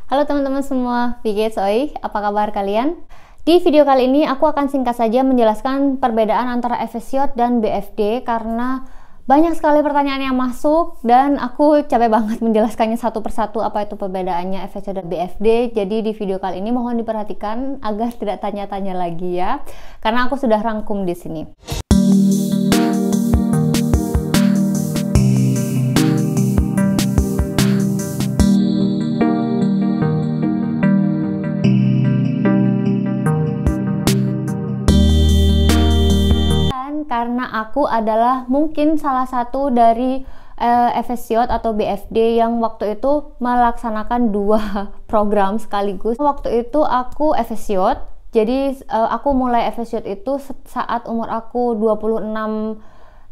Halo teman-teman semua, Oi, apa kabar kalian? Di video kali ini aku akan singkat saja menjelaskan perbedaan antara efesiot dan BFD karena banyak sekali pertanyaan yang masuk dan aku capek banget menjelaskannya satu persatu apa itu perbedaannya efesiot dan BFD. Jadi di video kali ini mohon diperhatikan agar tidak tanya-tanya lagi ya, karena aku sudah rangkum di sini. Karena aku adalah mungkin salah satu dari efesiot atau BFD yang waktu itu melaksanakan dua program sekaligus. Waktu itu aku efesiot, jadi aku mulai efesiot itu saat umur aku 26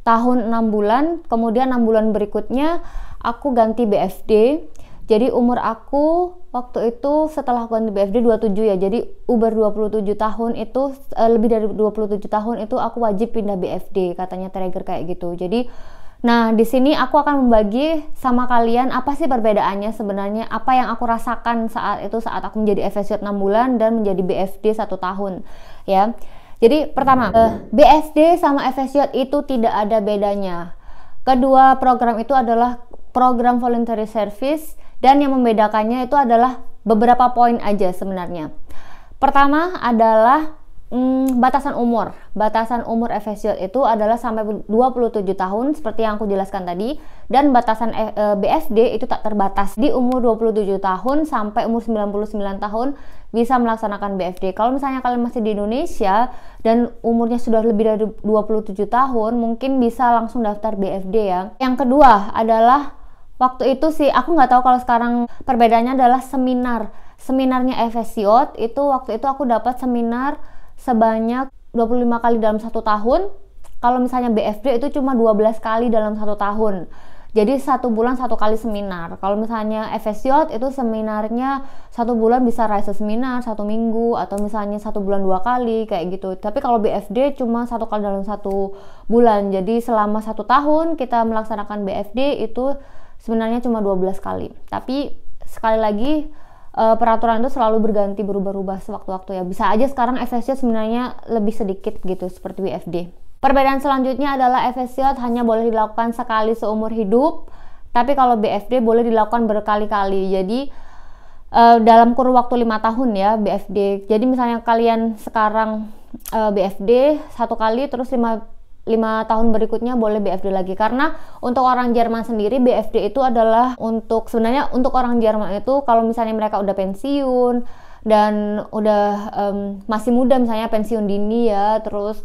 tahun 6 bulan, kemudian 6 bulan berikutnya aku ganti BFD. Jadi umur aku waktu itu setelah ganti BFD 27 ya, jadi uber 27 tahun itu, lebih dari 27 tahun itu aku wajib pindah BFD, katanya trigger kayak gitu. Jadi nah di sini aku akan membagi sama kalian apa sih perbedaannya sebenarnya, apa yang aku rasakan saat itu saat aku menjadi efesiot 6 bulan dan menjadi BFD 1 tahun ya. Jadi pertama, BFD sama efesiot itu tidak ada bedanya. Kedua program itu adalah program voluntary service dan yang membedakannya itu adalah beberapa poin aja sebenarnya. Pertama adalah batasan umur. Batasan umur efesiot itu adalah sampai 27 tahun seperti yang aku jelaskan tadi, dan batasan BFD itu tak terbatas. Di umur 27 tahun sampai umur 99 tahun bisa melaksanakan BFD. Kalau misalnya kalian masih di Indonesia dan umurnya sudah lebih dari 27 tahun, mungkin bisa langsung daftar BFD ya. Yang kedua adalah waktu itu sih, aku nggak tahu kalau sekarang perbedaannya adalah seminarnya efesiot itu waktu itu aku dapat seminar sebanyak 25 kali dalam 1 tahun. Kalau misalnya BFD itu cuma 12 kali dalam 1 tahun. Jadi 1 bulan 1 kali seminar. Kalau misalnya efesiot itu seminarnya 1 bulan bisa raisa seminar 1 minggu, atau misalnya 1 bulan 2 kali kayak gitu. Tapi kalau BFD cuma 1 kali dalam 1 bulan. Jadi selama 1 tahun kita melaksanakan BFD itu sebenarnya cuma 12 kali. Tapi sekali lagi peraturan itu selalu berganti, berubah-ubah sewaktu-waktu ya. Bisa aja sekarang efesiot sebenarnya lebih sedikit gitu seperti BFD. Perbedaan selanjutnya adalah efesiot hanya boleh dilakukan sekali seumur hidup, tapi kalau BFD boleh dilakukan berkali-kali. Jadi dalam kurun waktu 5 tahun ya BFD. Jadi misalnya kalian sekarang BFD 1 kali, terus 5 tahun berikutnya boleh BFD lagi. Karena untuk orang Jerman sendiri BFD itu adalah sebenarnya untuk orang Jerman itu kalau misalnya mereka udah pensiun dan udah masih muda, misalnya pensiun dini ya, terus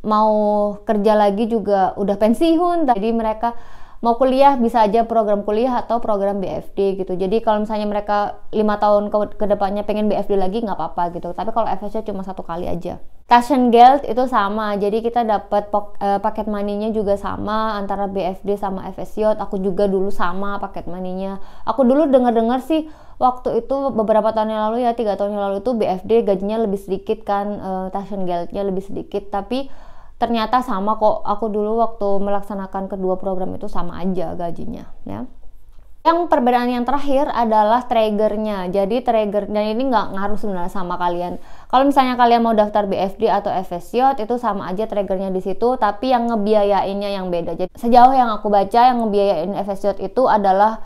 mau kerja lagi juga udah pensiun, jadi mereka mau kuliah bisa aja program kuliah atau program BFD gitu. Jadi kalau misalnya mereka 5 tahun ke depannya pengen BFD lagi nggak apa-apa gitu. Tapi kalau efesiot cuma 1 kali aja. Taschengeld itu sama, jadi kita dapat paket money-nya juga sama antara BFD sama efesiot. Aku juga dulu sama paket money-nya. Aku dulu dengar-dengar sih waktu itu beberapa tahun yang lalu ya, 3 tahun yang lalu itu BFD gajinya lebih sedikit kan, Taschengeld-nya lebih sedikit, tapi ternyata sama kok. Aku dulu waktu melaksanakan kedua program itu sama aja gajinya ya. Yang perbedaan yang terakhir adalah triggernya. Jadi trigger, dan ini nggak ngaruh sebenarnya sama kalian. Kalau misalnya kalian mau daftar BFD atau efesiot itu sama aja triggernya di situ, tapi yang ngebiayainnya yang beda. Jadi sejauh yang aku baca yang ngebiayain efesiot itu adalah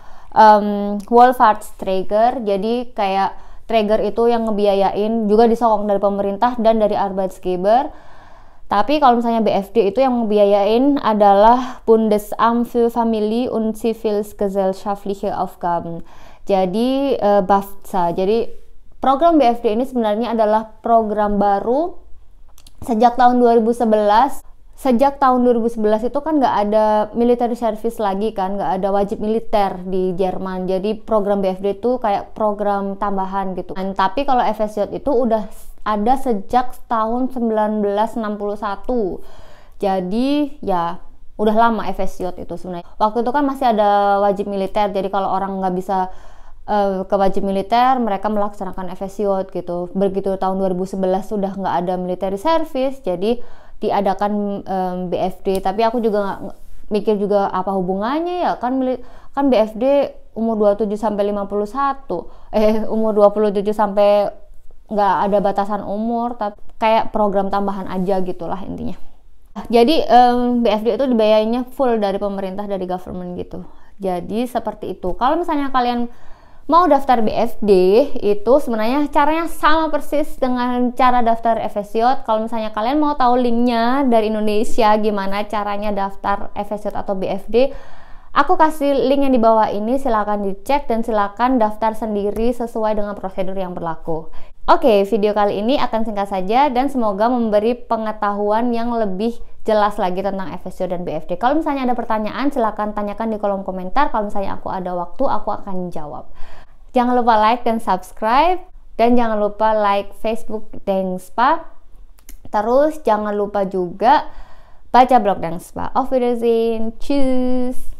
Wohlfahrtsträger. Jadi kayak trigger itu yang ngebiayain, juga disokong dari pemerintah dan dari Arbeitgeber. Tapi kalau misalnya BFD itu yang membiayain adalah Bundesamt für Familie und Zivilgesellschaftliche Aufgaben. Jadi BAFZA. Jadi program BFD ini sebenarnya adalah program baru sejak tahun 2011. Sejak tahun 2011 itu kan nggak ada military service lagi kan, nggak ada wajib militer di Jerman. Jadi program BFD itu kayak program tambahan gitu. Dan tapi kalau efesiot itu udah ada sejak tahun 1961. Jadi ya udah lama efesiot itu sebenarnya. Waktu itu kan masih ada wajib militer. Jadi kalau orang nggak bisa ke wajib militer, mereka melaksanakan efesiot gitu. Begitu tahun 2011 sudah nggak ada military service, jadi diadakan BFD. Tapi aku juga nggak mikir juga apa hubungannya ya, kan BFD umur 27 sampai 51, umur 27 sampai nggak ada batasan umur, tapi kayak program tambahan aja gitulah intinya. Jadi BFD itu dibayarnya full dari pemerintah, dari government gitu. Jadi seperti itu. Kalau misalnya kalian mau daftar BFD, itu sebenarnya caranya sama persis dengan cara daftar FSYOT. Kalau misalnya kalian mau tahu linknya dari Indonesia, gimana caranya daftar FSYOT atau BFD, aku kasih link yang di bawah ini, silakan dicek dan silakan daftar sendiri sesuai dengan prosedur yang berlaku. Oke, video kali ini akan singkat saja dan semoga memberi pengetahuan yang lebih jelas lagi tentang FSYOT dan BFD. Kalau misalnya ada pertanyaan, silakan tanyakan di kolom komentar. Kalau misalnya aku ada waktu, aku akan jawab. Jangan lupa like dan subscribe, dan jangan lupa like Facebook Dengspa. Terus jangan lupa juga baca blog Dengspa. Auf Wiedersehen, tschüss.